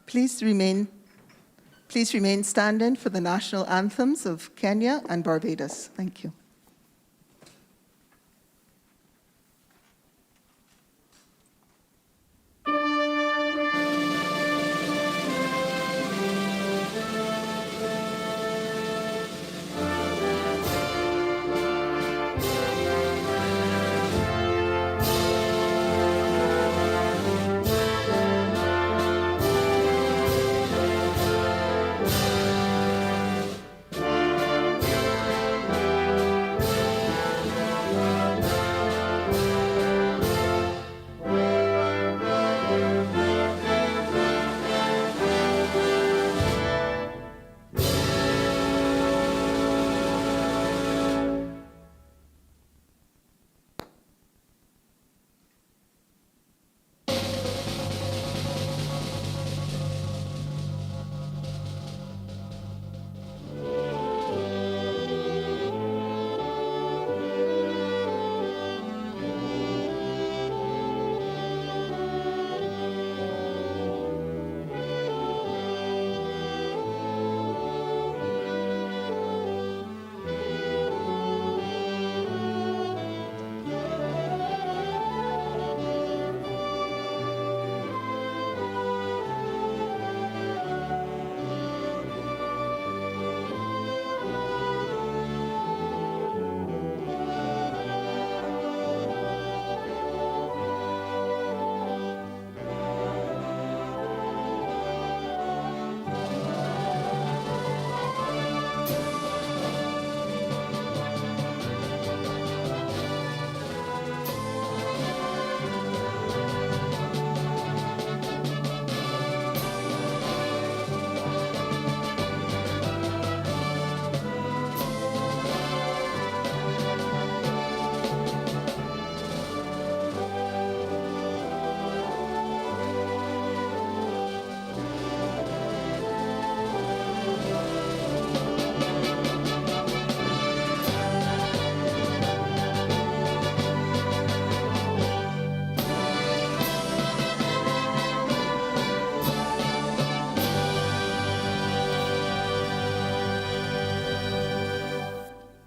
Please remain standing for the national anthems of Kenya and Barbados. Thank you.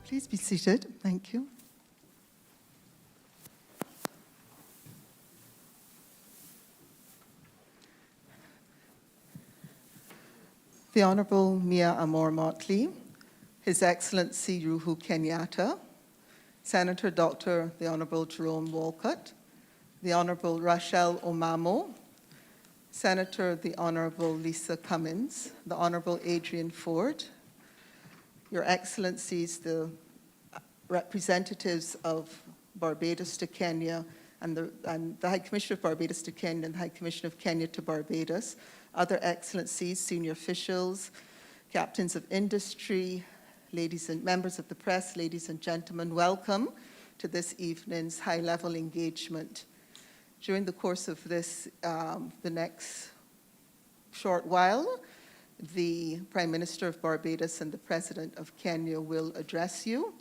Please be seated. Thank you. The Honorable Mia Amor Motley, His Excellency Uhuru Kenyatta, Senator Dr. the Honorable Jerome Walcott, the Honorable Rachel Omamo, Senator the Honorable Lisa Cummins, the Honorable Adrian Ford, Your Excellencies, the representatives of Barbados to Kenya and the High Commissioner of Barbados to Kenya and the High Commissioner of Kenya to Barbados, other excellencies, senior officials, captains of industry, ladies and members of the press, ladies and gentlemen, welcome to this evening's high-level engagement. During the course of this, the next short while, the Prime Minister of Barbados and the President of Kenya will address you,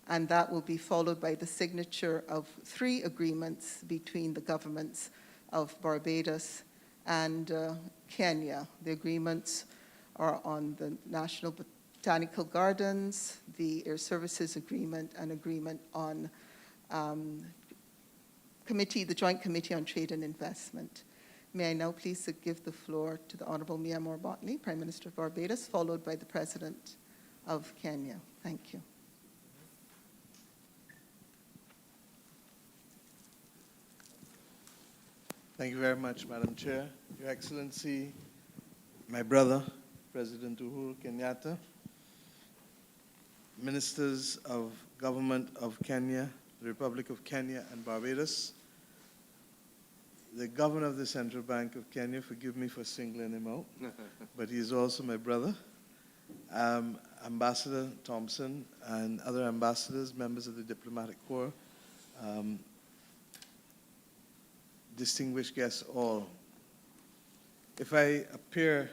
and that will be followed by the signature of 3 agreements between the governments of Barbados and Kenya. The agreements are on the National Botanical Gardens, the Air Services Agreement, and agreement on the Joint Committee on Trade and Investment. May I now please give the floor to the Honorable Mia Amor Motley, Prime Minister of Barbados, followed by the President of Kenya. Thank you. Thank you very much, Madam Chair. Your Excellency, my brother, President Uhuru Kenyatta, Ministers of Government of Kenya, the Republic of Kenya and Barbados, the Governor of the Central Bank of Kenya, forgive me for singling him out, but he is also my brother, Ambassador Thompson and other ambassadors, members of the Diplomatic Corps, distinguished guests all. If I appear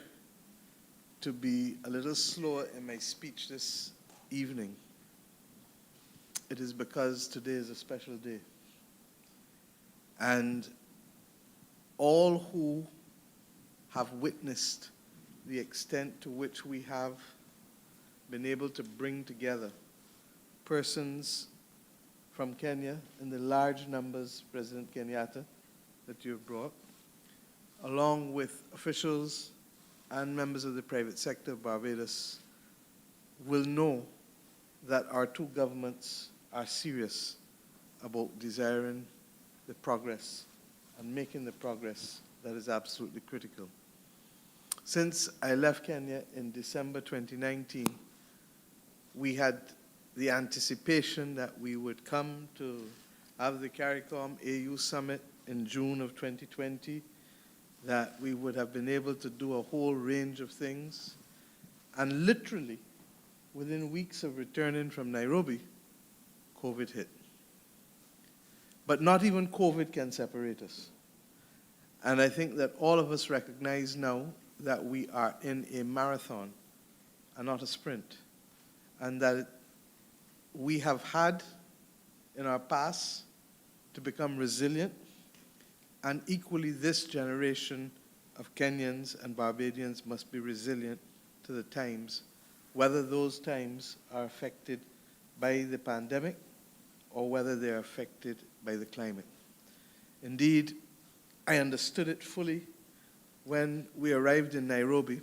to be a little slower in my speech this evening, it is because today is a special day. And all who have witnessed the extent to which we have been able to bring together persons from Kenya in the large numbers, President Kenyatta, that you have brought, along with officials and members of the private sector of Barbados, will know that our two governments are serious about desiring the progress and making the progress that is absolutely critical. Since I left Kenya in December 2019, we had the anticipation that we would come to have the CARICOM AU Summit in June of 2020, that we would have been able to do a whole range of things. And literally, within weeks of returning from Nairobi, COVID hit. But not even COVID can separate us. And I think that all of us recognize now that we are in a marathon and not a sprint. And that we have had in our past to become resilient, and equally this generation of Kenyans and Barbadians must be resilient to the times, whether those times are affected by the pandemic or whether they are affected by the climate. Indeed, I understood it fully when we arrived in Nairobi,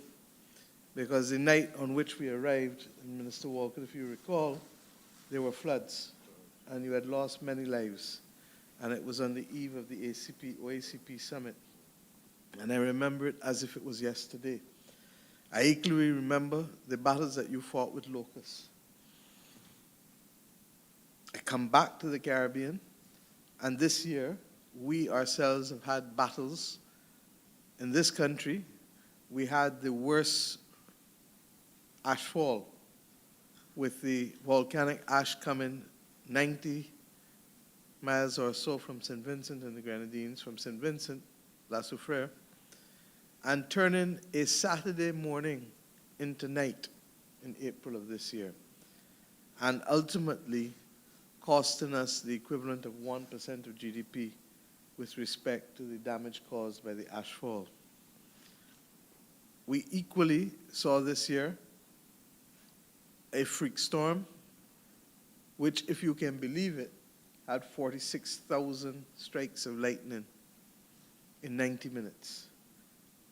because the night on which we arrived, and Minister Walker, if you recall, there were floods, and you had lost many lives, and it was on the eve of the OACP summit, and I remember it as if it was yesterday. I equally remember the battles that you fought with locusts. I come back to the Caribbean, and this year, we ourselves have had battles. In this country, we had the worst ashfall, with the volcanic ash coming 90 miles or so from St. Vincent and the Grenadines, from St. Vincent, La Soufrière, and turning a Saturday morning into night in April of this year, and ultimately costing us the equivalent of 1% of GDP with respect to the damage caused by the ashfall. We equally saw this year a freak storm, which, if you can believe it, had 46,000 strikes of lightning in 90 minutes.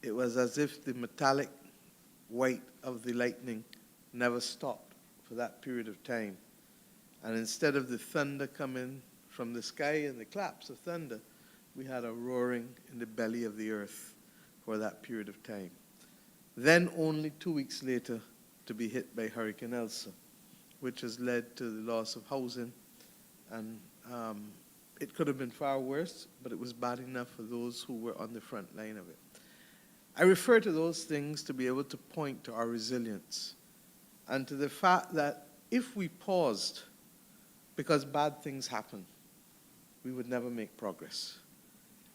It was as if the metallic white of the lightning never stopped for that period of time. And instead of the thunder coming from the sky and the claps of thunder, we had a roaring in the belly of the earth for that period of time. Then only 2 weeks later to be hit by Hurricane Elsa, which has led to the loss of housing. And it could have been far worse, but it was bad enough for those who were on the front line of it. I refer to those things to be able to point to our resilience and to the fact that if we paused because bad things happen, we would never make progress.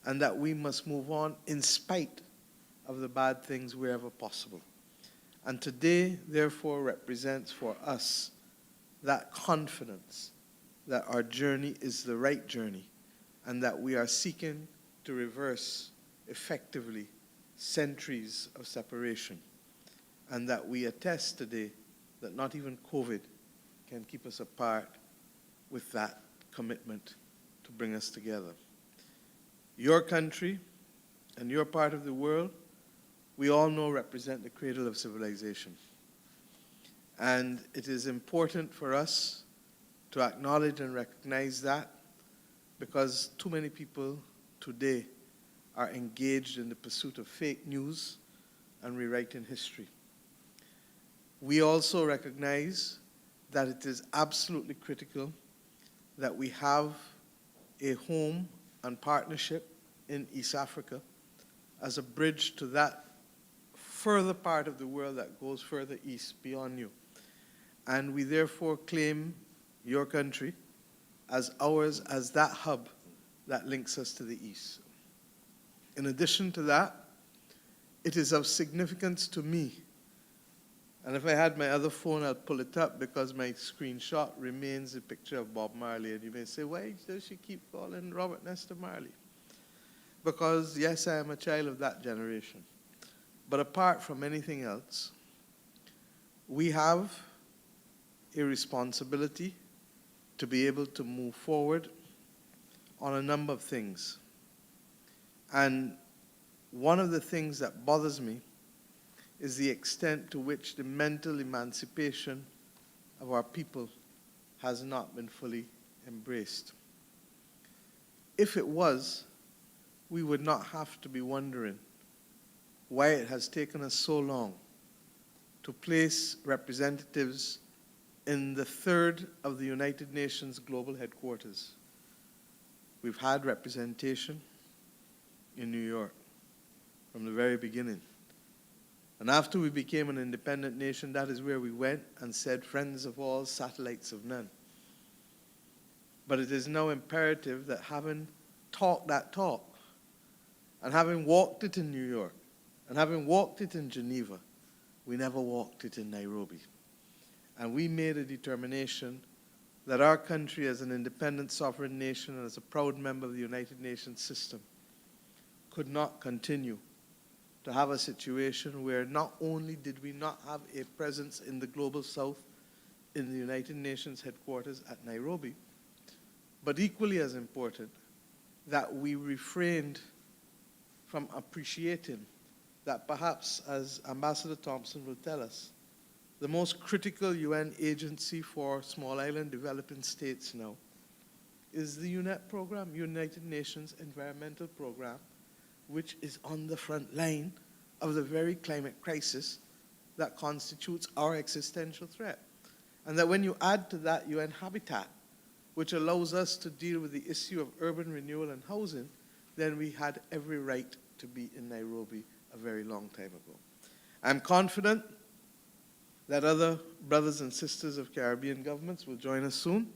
And that we must move on in spite of the bad things wherever possible. And today, therefore, represents for us that confidence that our journey is the right journey, and that we are seeking to reverse effectively centuries of separation, and that we attest today that not even COVID can keep us apart with that commitment to bring us together. Your country and your part of the world, we all know, represent the cradle of civilization. And it is important for us to acknowledge and recognize that, because too many people today are engaged in the pursuit of fake news and rewriting history. We also recognize that it is absolutely critical that we have a home and partnership in East Africa as a bridge to that further part of the world that goes further east beyond you. And we therefore claim your country as ours, as that hub that links us to the east. In addition to that, it is of significance to me, and if I had my other phone, I'd pull it up, because my screenshot remains a picture of Bob Marley. And you may say, why does she keep calling Robert Nesta Marley? Because, yes, I am a child of that generation. But apart from anything else, we have a responsibility to be able to move forward on a number of things. And one of the things that bothers me is the extent to which the mental emancipation of our people has not been fully embraced. If it was, we would not have to be wondering why it has taken us so long to place representatives in the third of the United Nations global headquarters. We've had representation in New York from the very beginning. And after we became an independent nation, that is where we went and said, friends of all, satellites of none. But it is now imperative that having talked that talk, and having walked it in New York, and having walked it in Geneva, we never walked it in Nairobi. And we made a determination that our country, as an independent sovereign nation and as a proud member of the United Nations system, could not continue to have a situation where not only did we not have a presence in the global south in the United Nations headquarters at Nairobi, but equally as important, that we refrained from appreciating that perhaps, as Ambassador Thompson will tell us, the most critical UN agency for small island developing states now is the UNEP program, United Nations Environmental Program, which is on the front line of the very climate crisis that constitutes our existential threat. And that when you add to that UN Habitat, which allows us to deal with the issue of urban renewal and housing, then we had every right to be in Nairobi a very long time ago. I'm confident that other brothers and sisters of Caribbean governments will join us soon.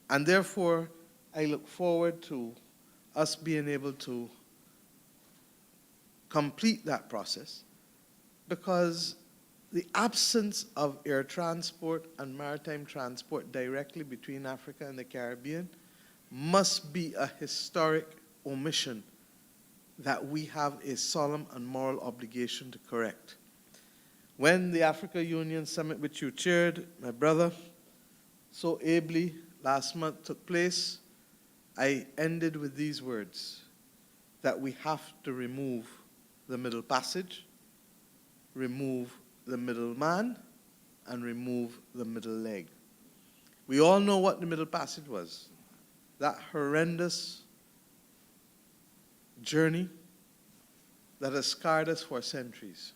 And therefore, I look forward to us being able to complete that process, because the absence of air transport and maritime transport directly between Africa and the Caribbean must be a historic omission that we have a solemn and moral obligation to correct. When the Africa Union Summit, which you chaired, my brother, so ably last month took place, I ended with these words, that we have to remove the middle passage, remove the middleman, and remove the middle leg. We all know what the middle passage was. That horrendous journey that has scarred us for centuries.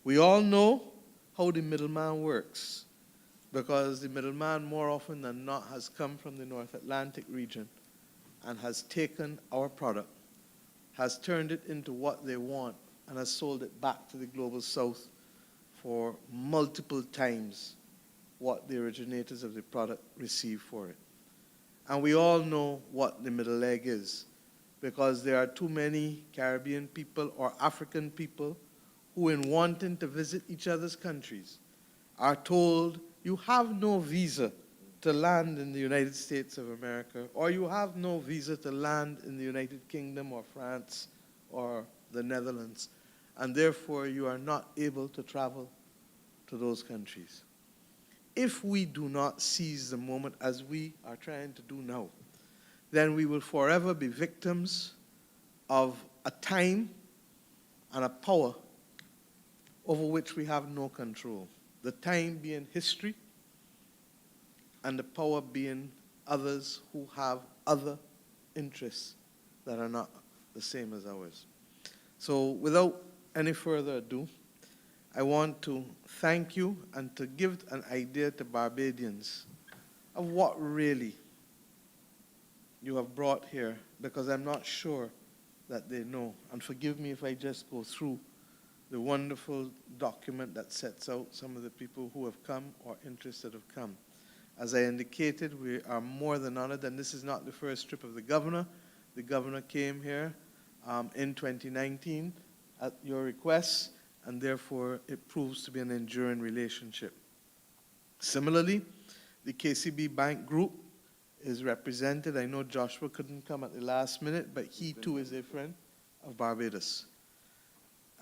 We all know how the middleman works, because the middleman more often than not has come from the North Atlantic region and has taken our product, has turned it into what they want, and has sold it back to the global south for multiple times what the originators of the product receive for it. And we all know what the middle leg is, because there are too many Caribbean people or African people who, in wanting to visit each other's countries, are told, you have no visa to land in the United States of America, or you have no visa to land in the United Kingdom or France or the Netherlands, and therefore you are not able to travel to those countries. If we do not seize the moment, as we are trying to do now, then we will forever be victims of a time and a power over which we have no control. The time being history, and the power being others who have other interests that are not the same as ours. So without any further ado, I want to thank you and to give an idea to Barbadians of what really you have brought here, because I'm not sure that they know. And forgive me if I just go through the wonderful document that sets out some of the people who have come or interested have come. As I indicated, we are more than honored, and this is not the first trip of the governor. The governor came here in 2019 at your request, and therefore it proves to be an enduring relationship. Similarly, the KCB Bank Group is represented. I know Joshua couldn't come at the last minute, but he too is a friend of Barbados.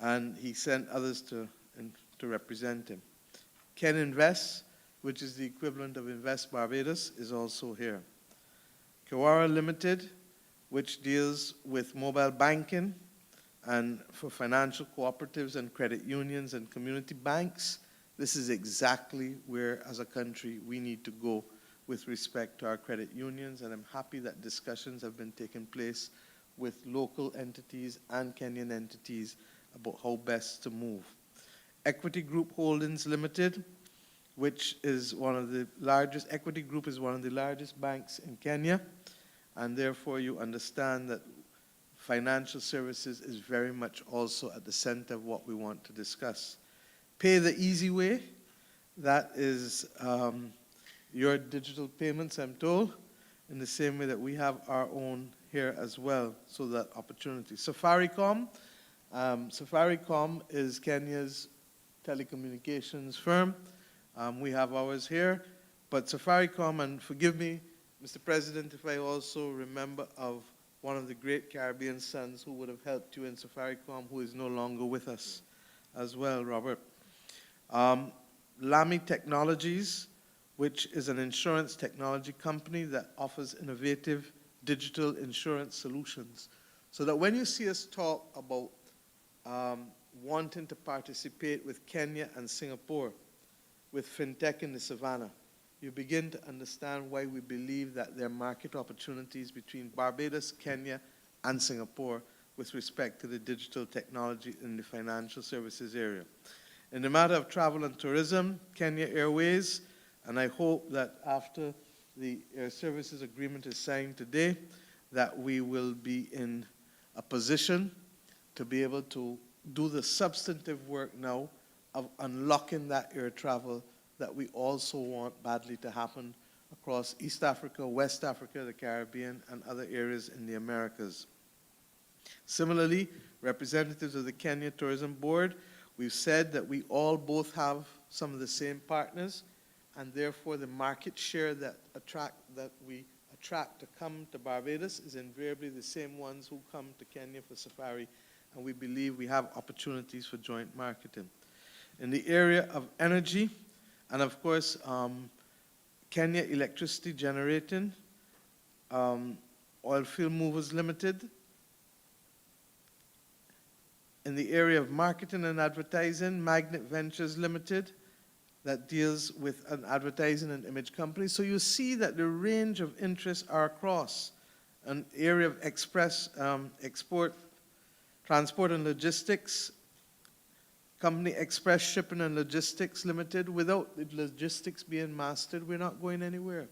and he sent others to represent him. Ken Invest, which is the equivalent of Invest Barbados, is also here. Kawara Limited, which deals with mobile banking and for financial cooperatives and credit unions and community banks. This is exactly where, as a country, we need to go with respect to our credit unions, and I'm happy that discussions have been taking place with local entities and Kenyan entities about how best to move. Equity Group Holdings Limited, which is one of the largest, Equity Group is one of the largest banks in Kenya, and therefore you understand that financial services is very much also at the center of what we want to discuss. Pay the Easy Way, that is your digital payments, I'm told, in the same way that we have our own here as well, so that opportunity. Safaricom is Kenya's telecommunications firm. We have ours here, but Safaricom, and forgive me, Mr. President, if I also remember of one of the great Caribbean sons who would have helped you in Safaricom, who is no longer with us as well, Robert. Lamy Technologies, which is an insurance technology company that offers innovative digital insurance solutions. So that when you see us talk about wanting to participate with Kenya and Singapore, with fintech in the savannah, you begin to understand why we believe that there are market opportunities between Barbados, Kenya, and Singapore with respect to the digital technology in the financial services area. In the matter of travel and tourism, Kenya Airways, and I hope that after the air services agreement is signed today, that we will be in a position to be able to do the substantive work now of unlocking that air travel that we also want badly to happen across East Africa, West Africa, the Caribbean, and other areas in the Americas. Similarly, representatives of the Kenya Tourism Board, we've said that we all both have some of the same partners, and therefore the market share that we attract to come to Barbados is invariably the same ones who come to Kenya for safari, and we believe we have opportunities for joint marketing. In the area of energy, and of course, Kenya Electricity Generating, Oilfield Movers Limited. In the area of marketing and advertising, Magnet Ventures Limited, that deals with an advertising and image company. So you see that the range of interests are across an area of export, transport and logistics, company Express Shipping and Logistics Limited. Without the logistics being mastered, we're not going anywhere.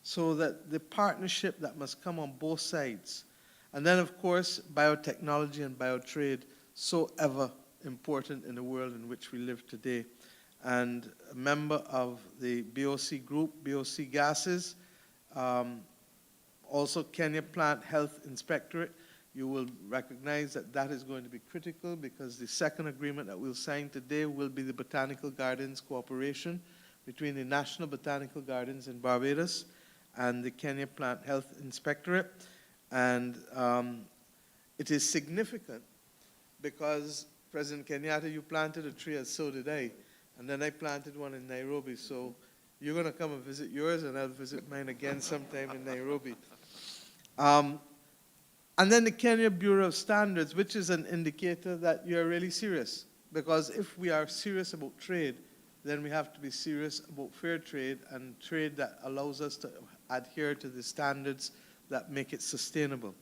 So that the partnership that must come on both sides. And then, of course, biotechnology and biotrade, so ever important in the world in which we live today. And a member of the BOC group, BOC Gases, also Kenya Plant Health Inspectorate. You will recognize that that is going to be critical because the second agreement that we'll sign today will be the Botanical Gardens cooperation between the National Botanical Gardens in Barbados and the Kenya Plant Health Inspectorate. And it is significant because, President Kenyatta, you planted a tree, and so did I. And then I planted one in Nairobi. So you're going to come and visit yours, and I'll visit mine again sometime in Nairobi. And then the Kenya Bureau of Standards, which is an indicator that you're really serious. Because if we are serious about trade, then we have to be serious about fair trade and trade that allows us to adhere to the standards that make it sustainable.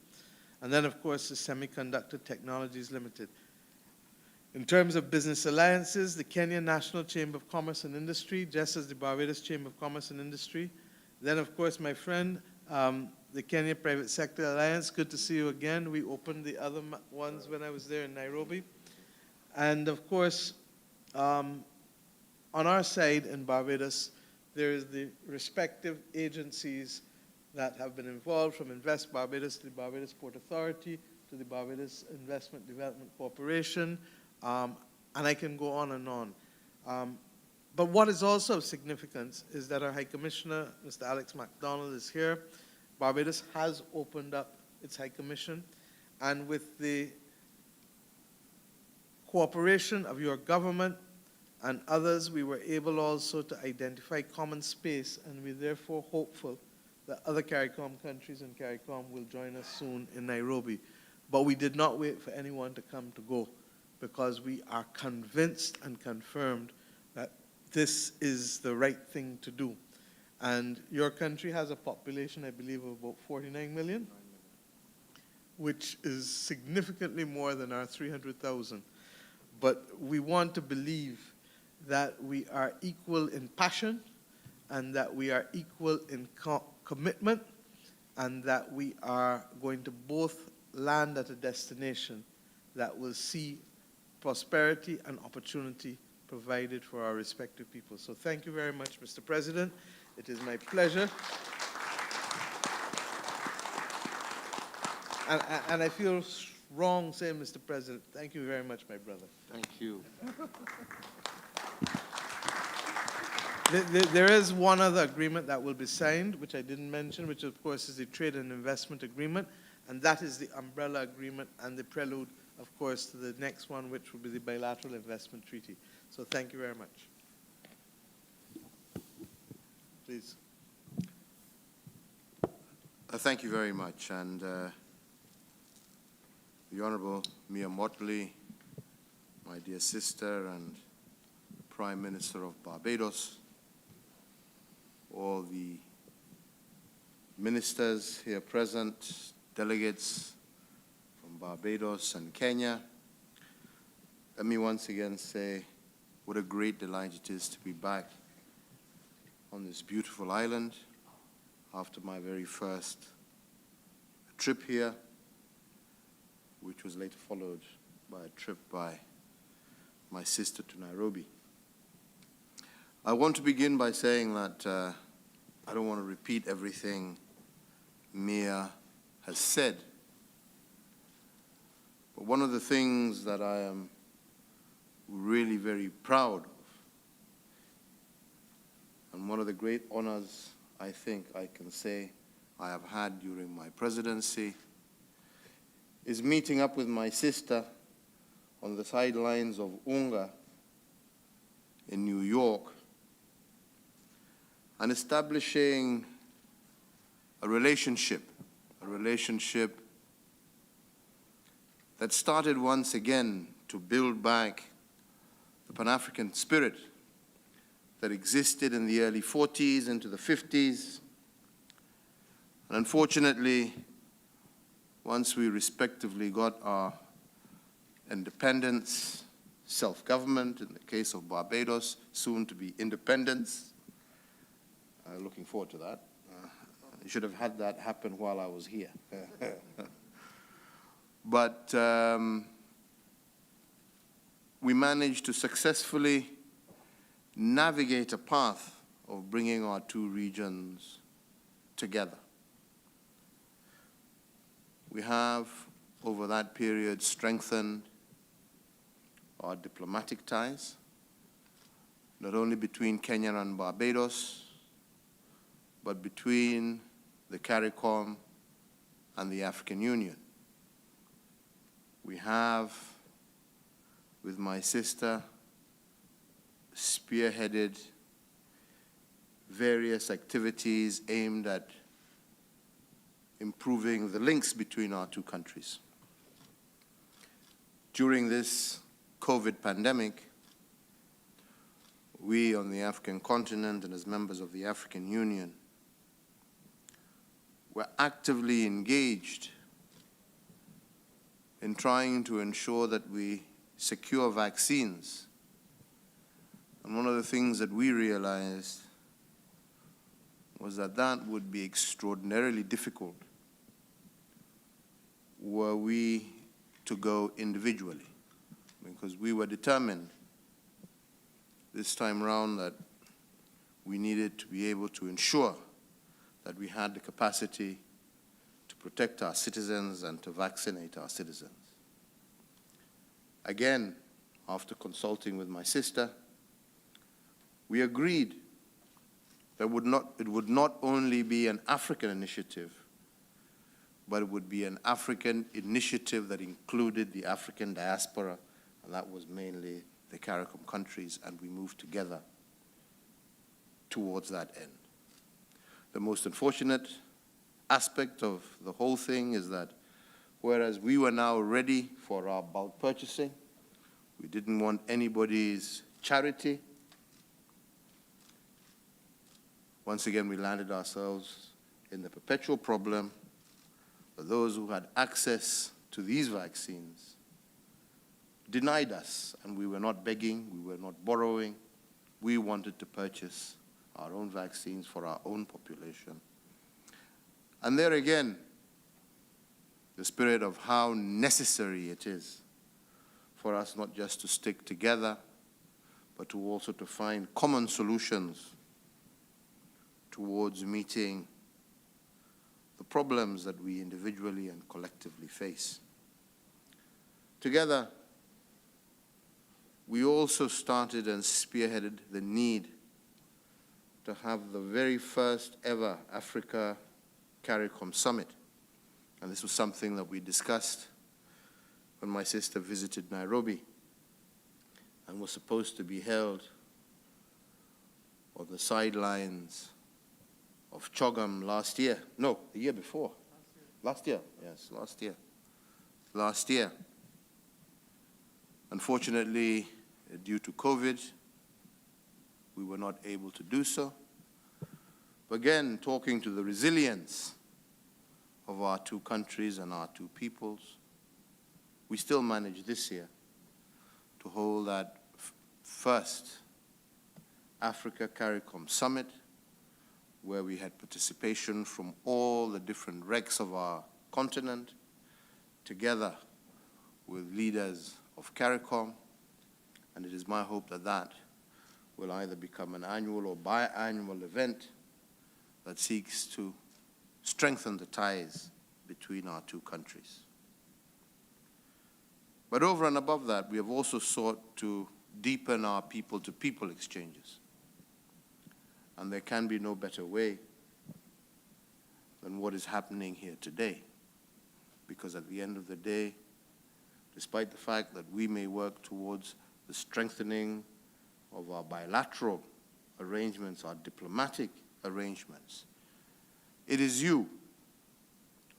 And then, of course, the Semiconductor Technologies Limited. In terms of business alliances, the Kenya National Chamber of Commerce and Industry, just as the Barbados Chamber of Commerce and Industry. Then, of course, my friend, the Kenya Private Sector Alliance, good to see you again. We opened the other ones when I was there in Nairobi. And, of course, on our side in Barbados, there is the respective agencies that have been involved, from Invest Barbados to the Barbados Port Authority to the Barbados Investment Development Corporation, and I can go on and on. But what is also of significance is that our High Commissioner, Mr. Alex MacDonald, is here. Barbados has opened up its High Commission, and with the cooperation of your government and others, we were able also to identify common space, and we're therefore hopeful that other CARICOM countries and CARICOM will join us soon in Nairobi. But we did not wait for anyone to come to go, because we are convinced and confirmed that this is the right thing to do. And your country has a population, I believe, of about 49 million, which is significantly more than our 300,000. But we want to believe that we are equal in passion, and that we are equal in commitment, and that we are going to both land at a destination that will see prosperity and opportunity provided for our respective people. So thank you very much, Mr. President. It is my pleasure. And I feel wrong saying, Mr. President, thank you very much, my brother. Thank you. There is one other agreement that will be signed, which I didn't mention, which of course is the Trade and Investment Agreement, and that is the umbrella agreement and the prelude, of course, to the next one, which will be the Bilateral Investment Treaty. So thank you very much. Please. Thank you very much. And the Honorable Mia Motley, my dear sister and Prime Minister of Barbados, all the ministers here present, delegates from Barbados and Kenya, let me once again say what a great delight it is to be back on this beautiful island after my very first trip here, which was later followed by a trip by my sister to Nairobi. I want to begin by saying that I don't want to repeat everything Mia has said, but one of the things that I am really very proud of, and one of the great honors I think I can say I have had during my presidency, is meeting up with my sister on the sidelines of UNGA in New York and establishing a relationship that started once again to build back the Pan-African spirit that existed in the early 40s into the 50s. And unfortunately, once we respectively got our independence, self-government, in the case of Barbados, soon to be independence, looking forward to that. You should have had that happen while I was here. But we managed to successfully navigate a path of bringing our two regions together. We have, over that period, strengthened our diplomatic ties, not only between Kenya and Barbados, but between the CARICOM and the African Union. We have, with my sister, spearheaded various activities aimed at improving the links between our two countries. During this COVID pandemic, we on the African continent and as members of the African Union were actively engaged in trying to ensure that we secure vaccines. And one of the things that we realized was that that would be extraordinarily difficult were we to go individually, because we were determined this time around that we needed to be able to ensure that we had the capacity to protect our citizens and to vaccinate our citizens. Again, after consulting with my sister, we agreed that it would not only be an African initiative, but it would be an African initiative that included the African diaspora and that was mainly the CARICOM countries, and we moved together towards that end. The most unfortunate aspect of the whole thing is that whereas we were now ready for our bulk purchasing, we didn't want anybody's charity. Once again, we landed ourselves in the perpetual problem that those who had access to these vaccines denied us, and we were not begging, we were not borrowing. We wanted to purchase our own vaccines for our own population. And there again, the spirit of how necessary it is for us not just to stick together, but to also to find common solutions towards meeting the problems that we individually and collectively face. Together, we also started and spearheaded the need to have the very first ever Africa CARICOM Summit. And this was something that we discussed when my sister visited Nairobi and was supposed to be held on the sidelines of Chogam last year. No, the year before. Last year, yes, last year. Last year. Unfortunately, due to COVID, we were not able to do so. But again, talking to the resilience of our two countries and our two peoples, we still managed this year to hold that first Africa CARICOM Summit, where we had participation from all the different regs of our continent, together with leaders of CARICOM, and it is my hope that that will either become an annual or biannual event that seeks to strengthen the ties between our two countries. But over and above that, we have also sought to deepen our people-to-people exchanges. And there can be no better way than what is happening here today. Because at the end of the day, despite the fact that we may work towards the strengthening of our bilateral arrangements, our diplomatic arrangements, it is you,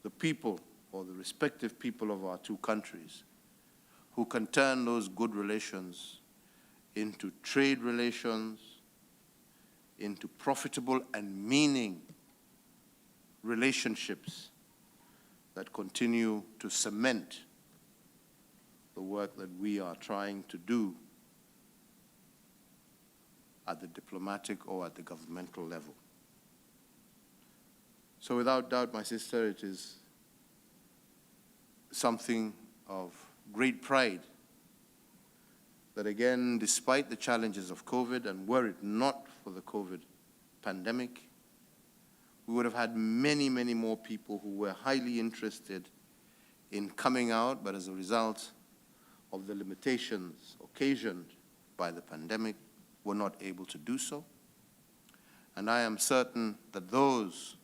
the people or the respective people of our two countries, who can turn those good relations into trade relations, into profitable and meaning relationships that continue to cement the work that we are trying to do at the diplomatic or at the governmental level. So without doubt, my sister, it is something of great pride that again, despite the challenges of COVID, and were it not for the COVID pandemic, we would have had many, many more people who were highly interested in coming out, but as a result of the limitations occasioned by the pandemic, were not able to do so. And I am certain that those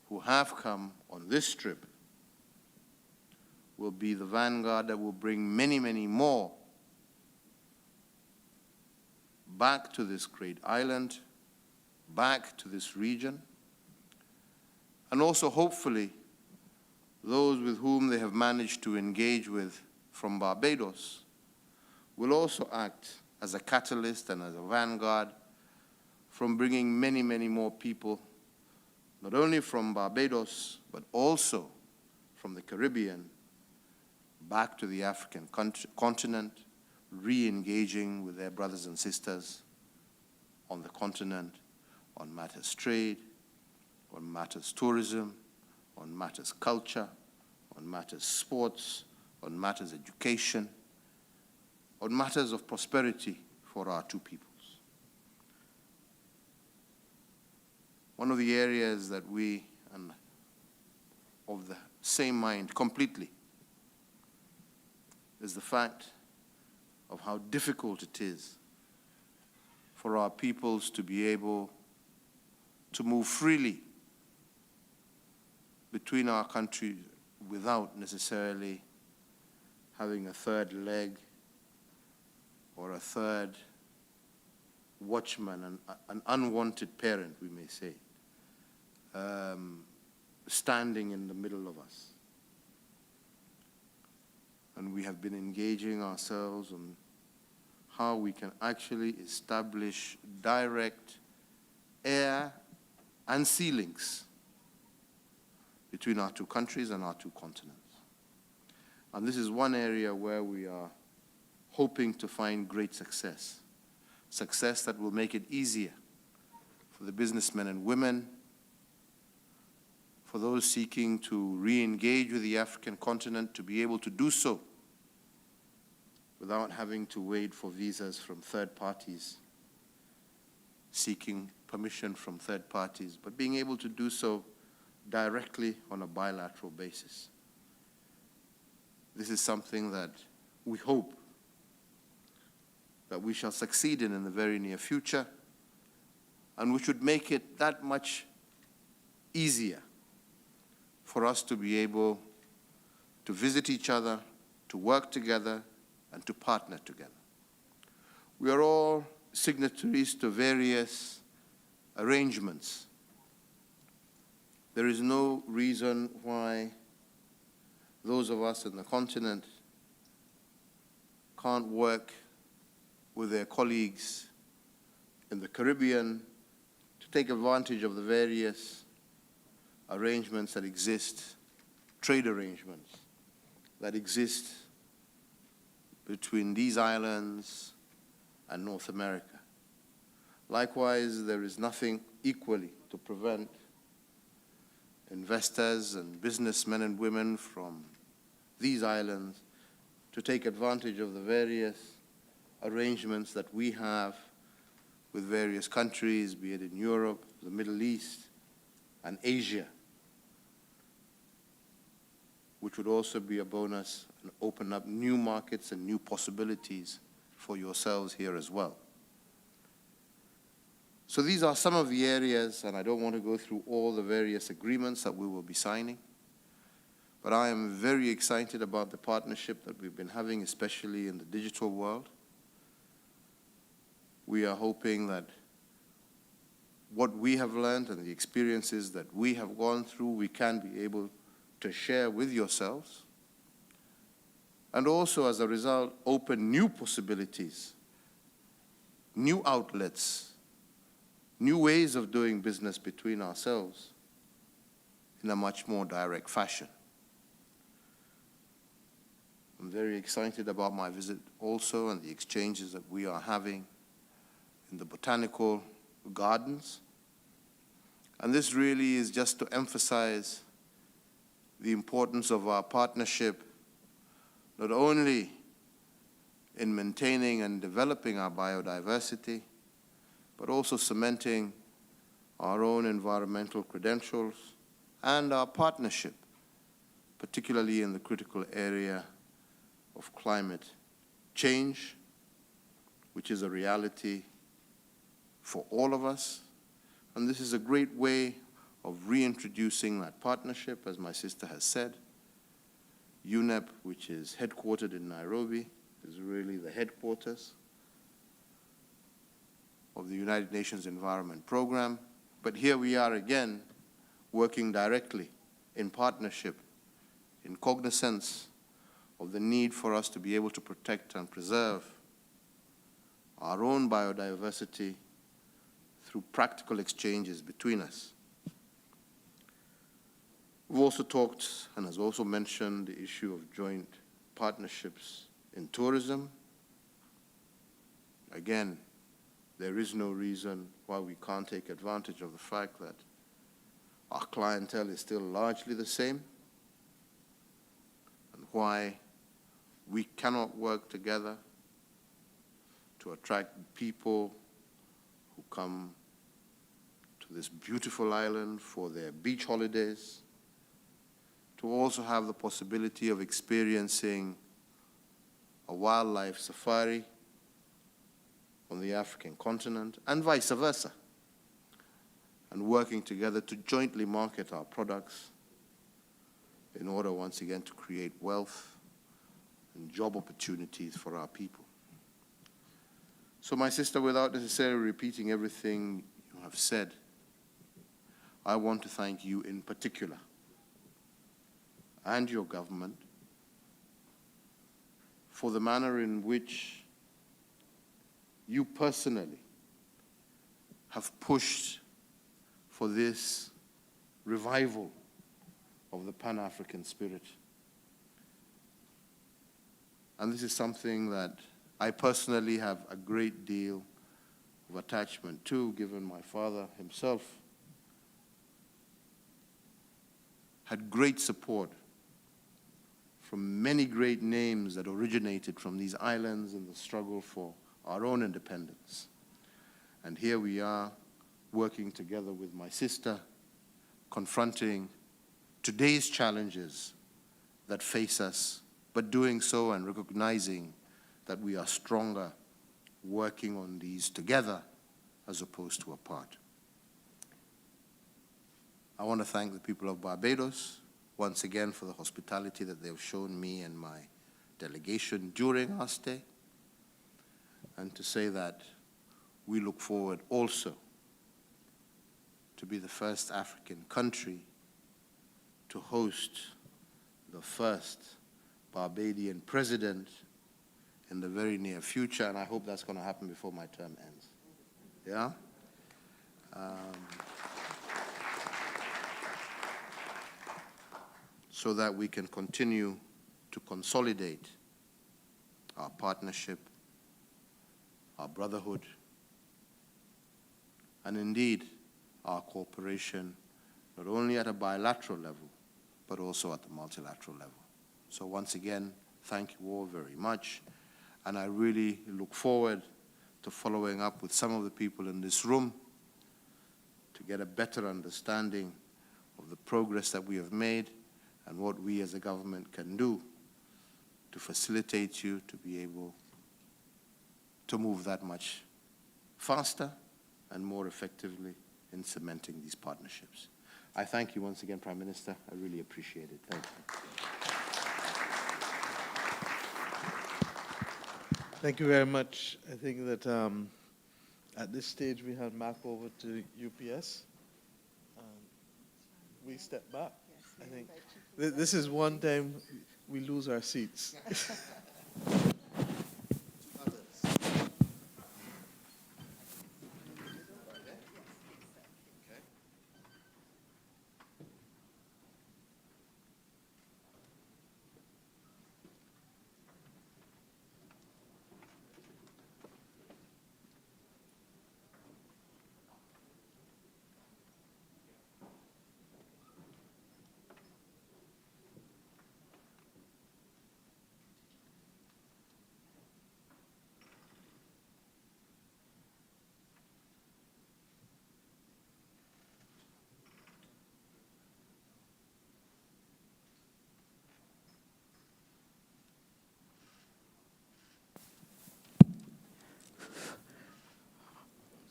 who have come on this trip will be the vanguard that will bring many, many more back to this great island, back to this region, and also hopefully those with whom they have managed to engage with from Barbados will also act as a catalyst and as a vanguard from bringing many, many more people, not only from Barbados, but also from the Caribbean, back to the African continent, re-engaging with their brothers and sisters on the continent on matters trade, on matters tourism, on matters culture, on matters sports, on matters education, on matters of prosperity for our two peoples. One of the areas that we are of the same mind completely is the fact of how difficult it is for our peoples to be able to move freely between our countries without necessarily having a third leg or a third watchman, an unwanted parent, we may say, standing in the middle of us. And we have been engaging ourselves on how we can actually establish direct air and sea links between our two countries and our two continents. And this is one area where we are hoping to find great success. Success that will make it easier for the businessmen and women, for those seeking to re-engage with the African continent, to be able to do so without having to wait for visas from third parties, seeking permission from third parties, but being able to do so directly on a bilateral basis. This is something that we hope that we shall succeed in the very near future, and which would make it that much easier for us to be able to visit each other, to work together, and to partner together. We are all signatories to various arrangements. There is no reason why those of us in the continent can't work with their colleagues in the Caribbean to take advantage of the various arrangements that exist, trade arrangements that exist between these islands and North America. Likewise, there is nothing equally to prevent investors and businessmen and women from these islands to take advantage of the various arrangements that we have with various countries, be it in Europe, the Middle East, and Asia, which would also be a bonus and open up new markets and new possibilities for yourselves here as well. So these are some of the areas, and I don't want to go through all the various agreements that we will be signing, but I am very excited about the partnership that we've been having, especially in the digital world. We are hoping that what we have learned and the experiences that we have gone through, we can be able to share with yourselves, and also as a result open new possibilities, new outlets, new ways of doing business between ourselves in a much more direct fashion. I'm very excited about my visit also and the exchanges that we are having in the botanical gardens. And this really is just to emphasize the importance of our partnership, not only in maintaining and developing our biodiversity, but also cementing our own environmental credentials and our partnership, particularly in the critical area of climate change, which is a reality for all of us. And this is a great way of reintroducing that partnership, as my sister has said. UNEP, which is headquartered in Nairobi, is really the headquarters of the United Nations Environment Program. But here we are again, working directly in partnership, in cognizance of the need for us to be able to protect and preserve our own biodiversity through practical exchanges between us. We've also talked and has also mentioned the issue of joint partnerships in tourism. Again, there is no reason why we can't take advantage of the fact that our clientele is still largely the same, and why we cannot work together to attract people who come to this beautiful island for their beach holidays, to also have the possibility of experiencing a wildlife safari on the African continent, and vice versa, and working together to jointly market our products in order once again to create wealth and job opportunities for our people. So, my sister, without necessarily repeating everything you have said, I want to thank you in particular and your government for the manner in which you personally have pushed for this revival of the Pan-African spirit. And this is something that I personally have a great deal of attachment to, given my father himself had great support from many great names that originated from these islands in the struggle for our own independence. And here we are, working together with my sister, confronting today's challenges that face us, but doing so and recognizing that we are stronger working on these together as opposed to apart. I want to thank the people of Barbados once again for the hospitality that they've shown me and my delegation during our stay, and to say that we look forward also to be the first African country to host the first Barbadian president in the very near future, and I hope that's going to happen before my term ends. Yeah? So that we can continue to consolidate our partnership, our brotherhood, and indeed our cooperation, not only at a bilateral level, but also at the multilateral level. So once again, thank you all very much, and I really look forward to following up with some of the people in this room to get a better understanding of the progress that we have made and what we as a government can do to facilitate you to be able to move that much faster and more effectively in cementing these partnerships. I thank you once again, Prime Minister. I really appreciate it. Thank you. Thank you very much. I think that at this stage we hand back over to UPS. We step back. I think this is one time we lose our seats.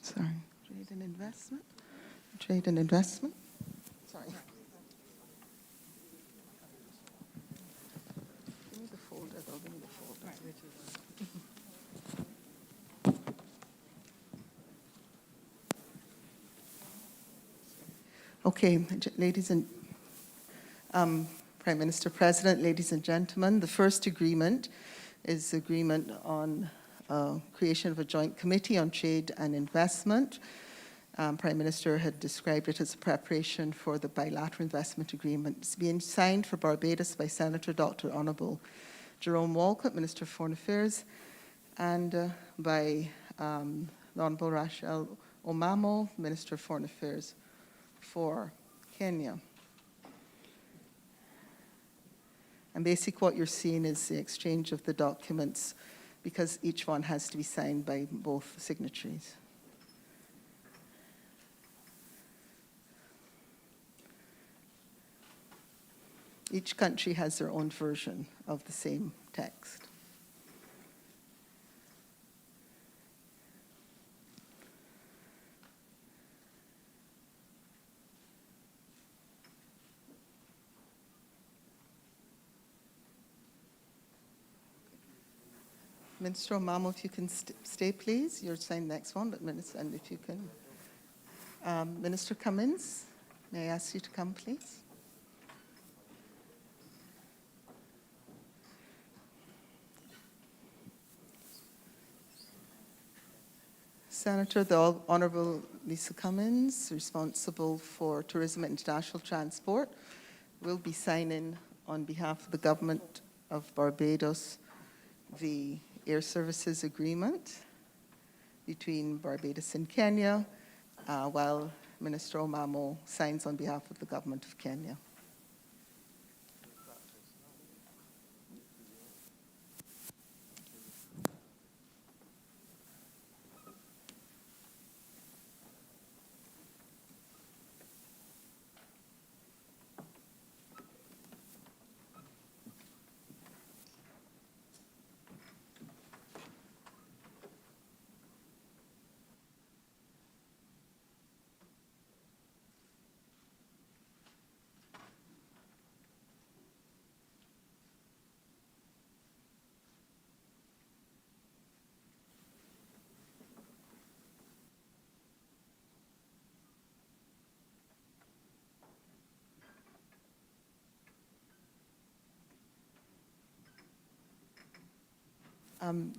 Sorry. Trade and investment? Trade and investment? Sorry. Give me the folder, though. Give me the folder. Okay, ladies and Prime Minister President, ladies and gentlemen, the first agreement is the agreement on creation of a joint committee on trade and investment. Prime Minister had described it as a preparation for the bilateral investment agreement. It's being signed for Barbados by Senator Dr. Honourable Jerome Walcott, Minister of Foreign Affairs, and by the Honourable Rachel Omamo, Minister of Foreign Affairs for Kenya. And basically what you're seeing is the exchange of the documents, because each one has to be signed by both signatories. Each country has their own version of the same text. Minister Omamo, if you can stay, please. You're signed next one, but Minister, and if you can. Minister Cummins, may I ask you to come, please? Senator, the Honourable Lisa Cummins, responsible for tourism and international transport, will be signing on behalf of the Government of Barbados the air services agreement between Barbados and Kenya, while Minister Omamo signs on behalf of the Government of Kenya.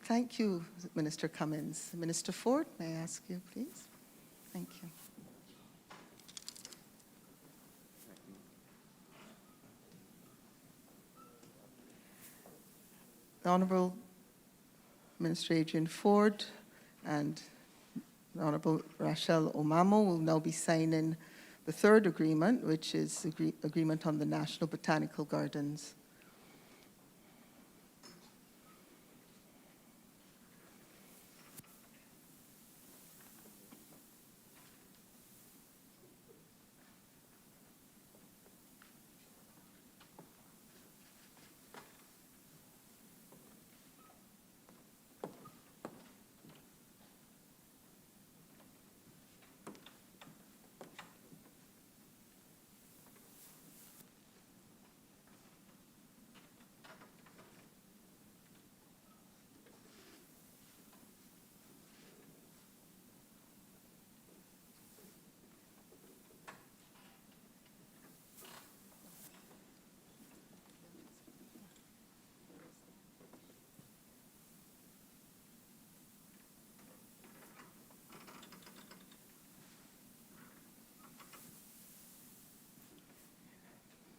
Thank you, Minister Cummins. Minister Ford, may I ask you, please? Thank you. The Honourable Minister Adrian Ford and the Honourable Rachel Omamo will now be signing the third agreement, which is agreement on the National Botanical Gardens.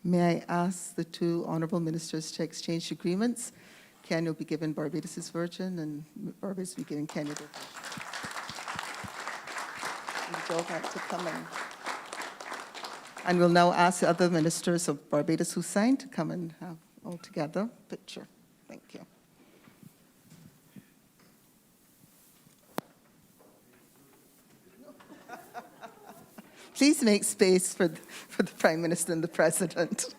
May I ask the two honourable ministers to exchange agreements? Kenya will be given Barbados' version and Barbados will be given Kenya their version. Would you all like to come in? And we'll now ask the other ministers of Barbados who signed to come and have all together picture. Thank you. Please make space for the Prime Minister and the President.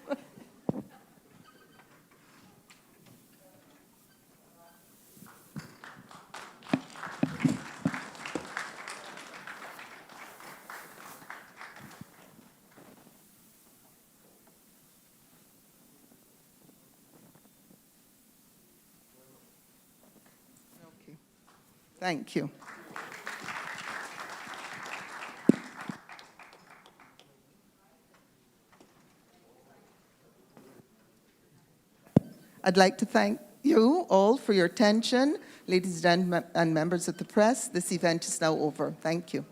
Okay. Thank you. I'd like to thank you all for your attention. Ladies and members of the press, this event is now over. Thank you.